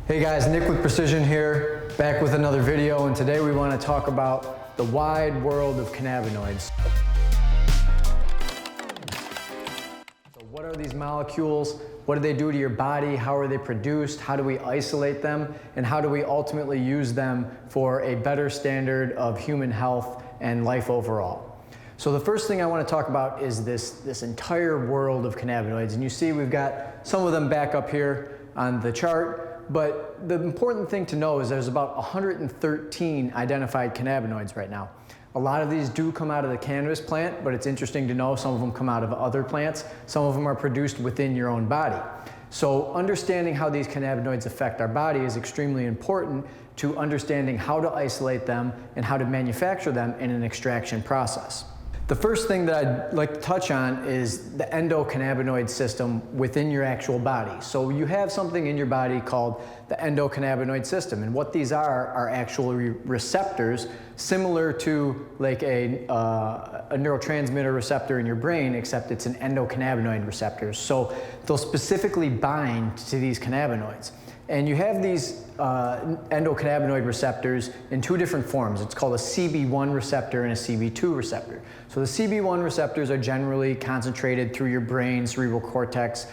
Hey guys, Nick with Precision here, back with another video, and today we want to talk about the wide world of cannabinoids. So what are these molecules? What do they do to your body? How are they produced? How do we isolate them? And how do we ultimately use them for a better standard of human health and life overall? So the first thing I want to talk about is this entire world of cannabinoids. And you see we've got some of them back up here on the chart. But the important thing to know is there's about 113 identified cannabinoids right now. A lot of these do come out of the cannabis plant, but it's interesting to know some of them come out of other plants. Some of them are produced within your own body. So understanding how these cannabinoids affect our body is extremely important to understanding how to isolate them and how to manufacture them in an extraction process. The first thing that I'd like to touch on is the endocannabinoid system within your actual body. So you have something in your body called the endocannabinoid system, and what these are actually receptors similar to like a neurotransmitter receptor in your brain, except it's an endocannabinoid receptor. So they'll specifically bind to these cannabinoids. And you have these endocannabinoid receptors in two different forms. It's called a CB1 receptor and a CB2 receptor. So the CB1 receptors are generally concentrated through your brain, cerebral cortex,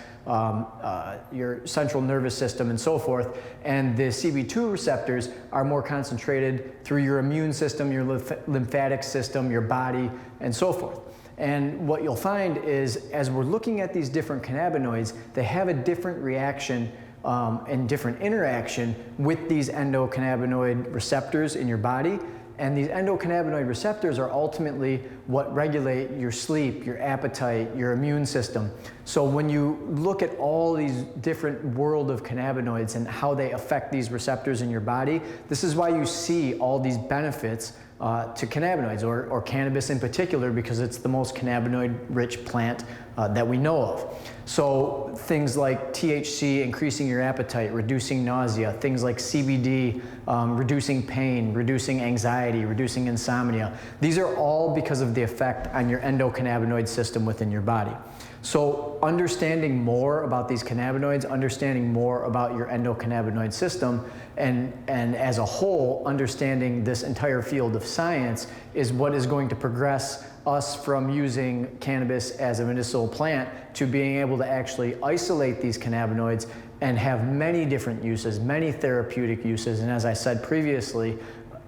your central nervous system, and so forth. And the CB2 receptors are more concentrated through your immune system, your lymphatic system, your body, and so forth. And what you'll find is, as we're looking at these different cannabinoids, they have a different reaction and different interaction with these endocannabinoid receptors in your body. And these endocannabinoid receptors are ultimately what regulate your sleep, your appetite, your immune system. So when you look at all these different world of cannabinoids and how they affect these receptors in your body, this is why you see all these benefits to cannabinoids, or cannabis in particular, because it's the most cannabinoid-rich plant that we know of. So things like THC increasing your appetite, reducing nausea, things like CBD reducing pain, reducing anxiety, reducing insomnia. These are all because of the effect on your endocannabinoid system within your body. So understanding more about these cannabinoids, understanding more about your endocannabinoid system, and as a whole, understanding this entire field of science is what is going to progress us from using cannabis as a medicinal plant to being able to actually isolate these cannabinoids and have many different uses, many therapeutic uses, and as I said previously,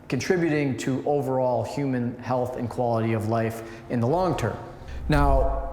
contributing to overall human health and quality of life in the long term. Now,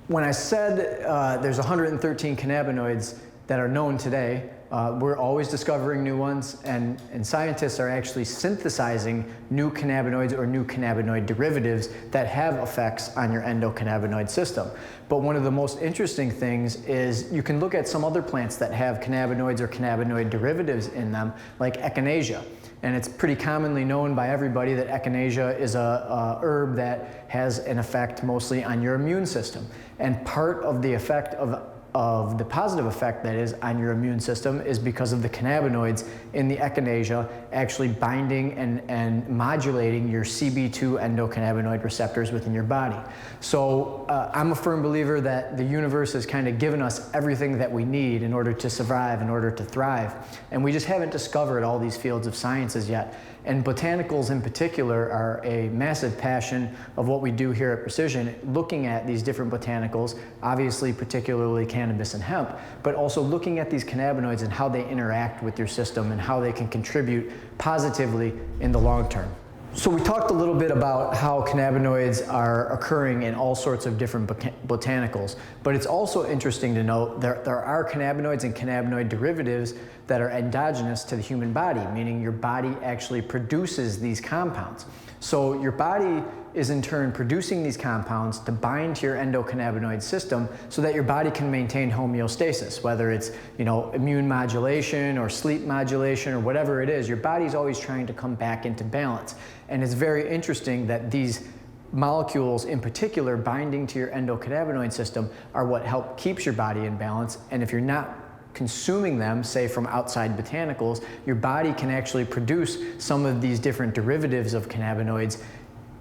when I said there's 113 cannabinoids that are known today, we're always discovering new ones, and scientists are actually synthesizing new cannabinoids or new cannabinoid derivatives that have effects on your endocannabinoid system. But one of the most interesting things is you can look at some other plants that have cannabinoids or cannabinoid derivatives in them, like echinacea. And it's pretty commonly known by everybody that echinacea is a herb that has an effect mostly on your immune system. And part of the effect of the positive effect that is on your immune system is because of the cannabinoids in the echinacea actually binding and modulating your CB2 endocannabinoid receptors within your body. So I'm a firm believer that the universe has kind of given us everything that we need in order to survive, in order to thrive. And we just haven't discovered all these fields of sciences yet. And botanicals in particular are a massive passion of what we do here at Precision, looking at these different botanicals, obviously particularly cannabis and hemp, but also looking at these cannabinoids and how they interact with your system and how they can contribute positively in the long term. So we talked a little bit about how cannabinoids are occurring in all sorts of different botanicals, but it's also interesting to note there are cannabinoids and cannabinoid derivatives that are endogenous to the human body, meaning your body actually produces these compounds. So your body is in turn producing these compounds to bind to your endocannabinoid system so that your body can maintain homeostasis, whether it's immune modulation or sleep modulation or whatever it is. Your body's always trying to come back into balance. And it's very interesting that these molecules in particular binding to your endocannabinoid system are what help keeps your body in balance. And if you're not consuming them, say from outside botanicals, your body can actually produce some of these different derivatives of cannabinoids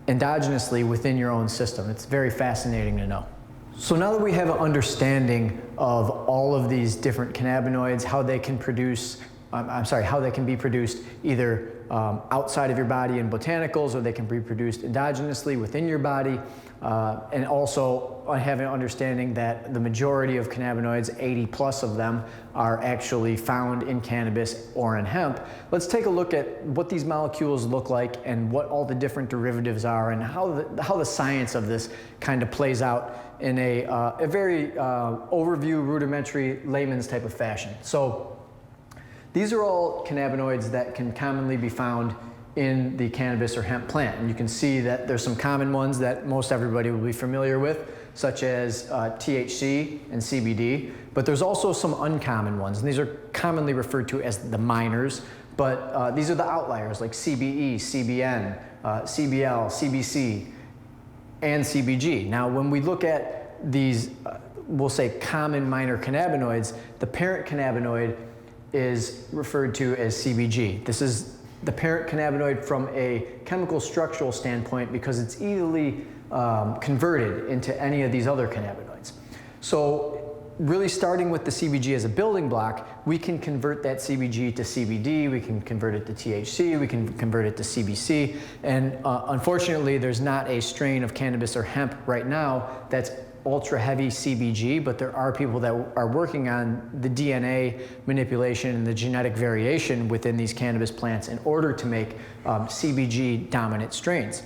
endogenously within your own system. It's very fascinating to know. So now that we have an understanding of all of these different cannabinoids, how they can produce how they can be produced either outside of your body in botanicals, or they can be produced endogenously within your body, and also having an understanding that the majority of cannabinoids, 80 plus of them, are actually found in cannabis or in hemp. Let's take a look at what these molecules look like and what all the different derivatives are, and how the science of this kind of plays out in a very overview, rudimentary, layman's type of fashion. So these are all cannabinoids that can commonly be found in the cannabis or hemp plant. And you can see that there's some common ones that most everybody will be familiar with, such as THC and CBD, but there's also some uncommon ones, and these are commonly referred to as the minors, but these are the outliers like CBE, CBN, CBL, CBC, and CBG. Now, when we look at these, we'll say common minor cannabinoids, the parent cannabinoid is referred to as CBG. This is the parent cannabinoid from a chemical structural standpoint because it's easily converted into any of these other cannabinoids. So really starting with the CBG as a building block, we can convert that CBG to CBD, we can convert it to THC, we can convert it to CBC, and unfortunately there's not a strain of cannabis or hemp right now that's ultra heavy CBG, but there are people that are working on the DNA manipulation and the genetic variation within these cannabis plants in order to make CBG dominant strains.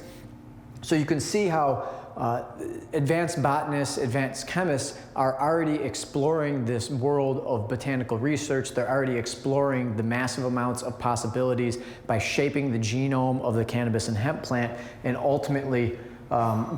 So you can see how advanced botanists, advanced chemists are already exploring this world of botanical research. They're already exploring the massive amounts of possibilities by shaping the genome of the cannabis and hemp plant, and ultimately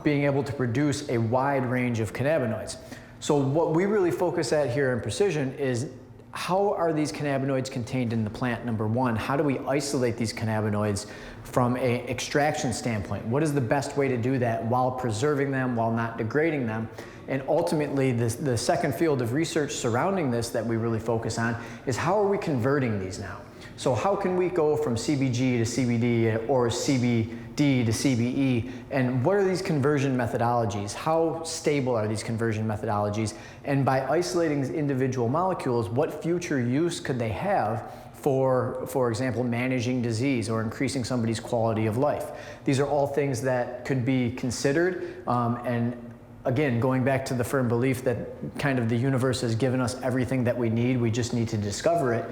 being able to produce a wide range of cannabinoids. So what we really focus at here in Precision is how are these cannabinoids contained in the plant, number one? How do we isolate these cannabinoids from an extraction standpoint? What is the best way to do that while preserving them, while not degrading them? And ultimately, the second field of research surrounding this that we really focus on is how are we converting these now? So how can we go from CBG to CBD or CBD to CBE, and what are these conversion methodologies? How stable are these conversion methodologies? And by isolating these individual molecules, what future use could they have for example, managing disease or increasing somebody's quality of life? These are all things that could be considered, and again, going back to the firm belief that kind of the universe has given us everything that we need, we just need to discover it.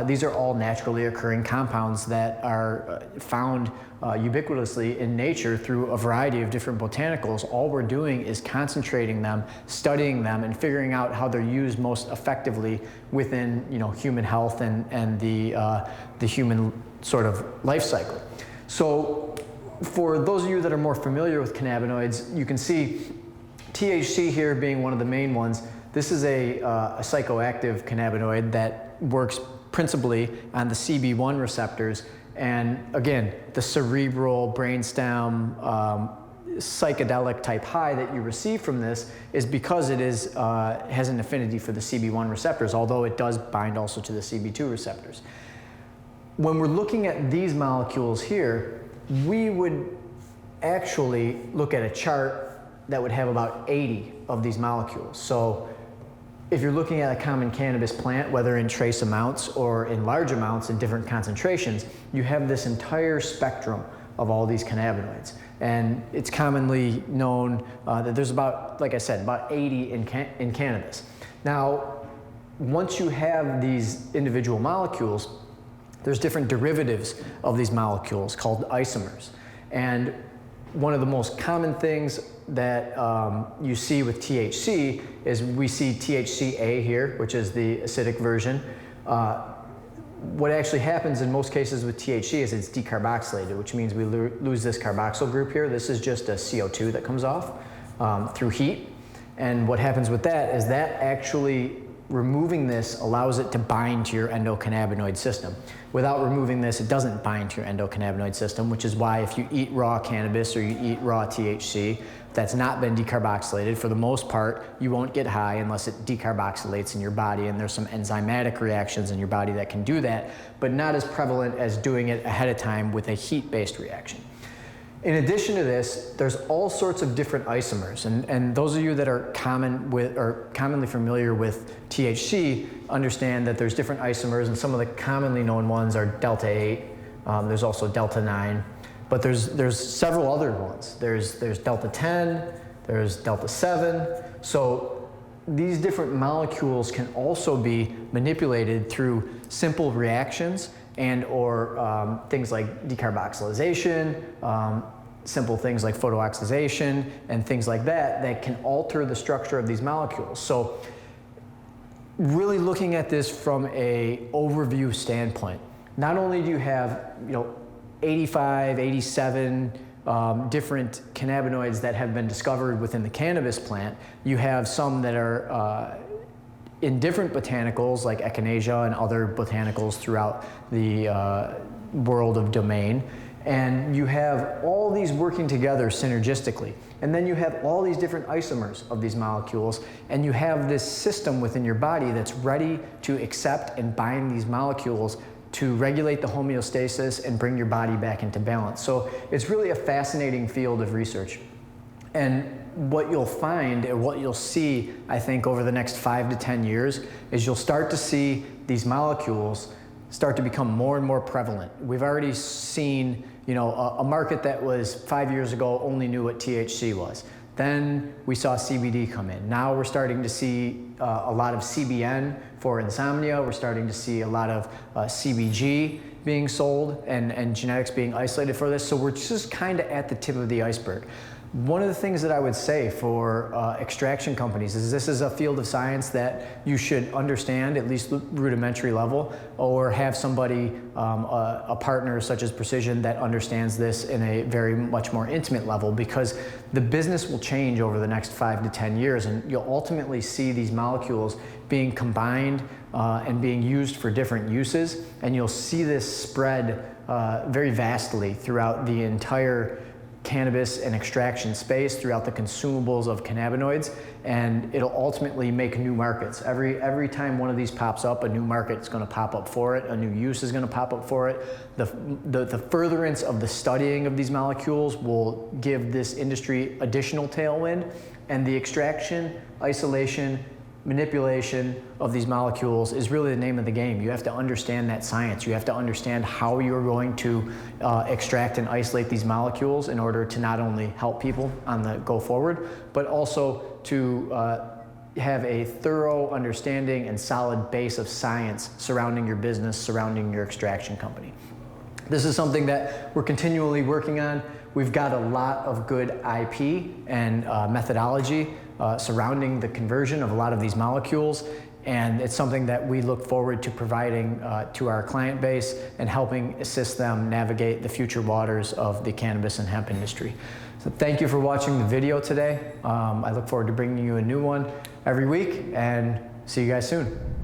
These are all naturally occurring compounds that are found ubiquitously in nature through a variety of different botanicals. All we're doing is concentrating them, studying them, and figuring out how they're used most effectively within, human health and the human sort of life cycle. So for those of you that are more familiar with cannabinoids, you can see THC here being one of the main ones. This is a psychoactive cannabinoid that works principally on the CB1 receptors. And again, the cerebral brainstem psychedelic type high that you receive from this is because it has an affinity for the CB1 receptors, although it does bind also to the CB2 receptors. When we're looking at these molecules here, we would actually look at a chart that would have about 80 of these molecules. So if you're looking at a common cannabis plant, whether in trace amounts or in large amounts in different concentrations, you have this entire spectrum of all these cannabinoids. And it's commonly known that there's about, like I said, about 80 in cannabis. Now, once you have these individual molecules, there's different derivatives of these molecules called isomers. And one of the most common things that you see with THC is we see THCA here, which is the acidic version. What actually happens in most cases with THC is it's decarboxylated, which means we lose this carboxyl group here. This is just a CO2 that comes off through heat. And what happens with that is that actually removing this allows it to bind to your endocannabinoid system. Without removing this, it doesn't bind to your endocannabinoid system, which is why if you eat raw cannabis or you eat raw THC that's not been decarboxylated, for the most part, you won't get high unless it decarboxylates in your body, and there's some enzymatic reactions in your body that can do that, but not as prevalent as doing it ahead of time with a heat-based reaction. In addition to this, there's all sorts of different isomers, and those of you that are commonly familiar with THC understand that there's different isomers, and some of the commonly known ones are delta 8. There's also delta 9, but there's several other ones. There's delta 10, there's delta 7. So these different molecules can also be manipulated through simple reactions and or things like decarboxylation, simple things like photooxidation and things like that can alter the structure of these molecules. So really looking at this from a overview standpoint, not only do you have 85, 87 different cannabinoids that have been discovered within the cannabis plant, you have some that are in different botanicals like echinacea and other botanicals throughout the world of domain. And you have all these working together synergistically. And then you have all these different isomers of these molecules, and you have this system within your body that's ready to accept and bind these molecules to regulate the homeostasis and bring your body back into balance. So it's really a fascinating field of research. And what you'll find, and what you'll see, I think, over the next 5 to 10 years, is you'll start to see these molecules start to become more and more prevalent. We've already seen, a market that was 5 years ago only knew what THC was. Then we saw CBD come in. Now we're starting to see a lot of CBN for insomnia. We're starting to see a lot of CBG being sold and genetics being isolated for this. So we're just kind of at the tip of the iceberg. One of the things that I would say for extraction companies is this is a field of science that you should understand at least rudimentary level, or have somebody, a partner such as Precision, that understands this in a very much more intimate level, because the business will change over the next 5 to 10 years, and you'll ultimately see these molecules being combined and being used for different uses, and you'll see this spread very vastly throughout the entire cannabis and extraction space, throughout the consumables of cannabinoids, and it'll ultimately make new markets. Every time one of these pops up, a new market is going to pop up for it, a new use is going to pop up for it. The furtherance of the studying of these molecules will give this industry additional tailwind, and the extraction, isolation, manipulation of these molecules is really the name of the game. You have to understand that science. You have to understand how you're going to extract and isolate these molecules in order to not only help people on the go forward, but also to have a thorough understanding and solid base of science surrounding your business, surrounding your extraction company. This is something that we're continually working on. We've got a lot of good IP and methodology surrounding the conversion of a lot of these molecules, and it's something that we look forward to providing to our client base and helping assist them navigate the future waters of the cannabis and hemp industry. So thank you for watching the video today. I look forward to bringing you a new one every week, and see you guys soon.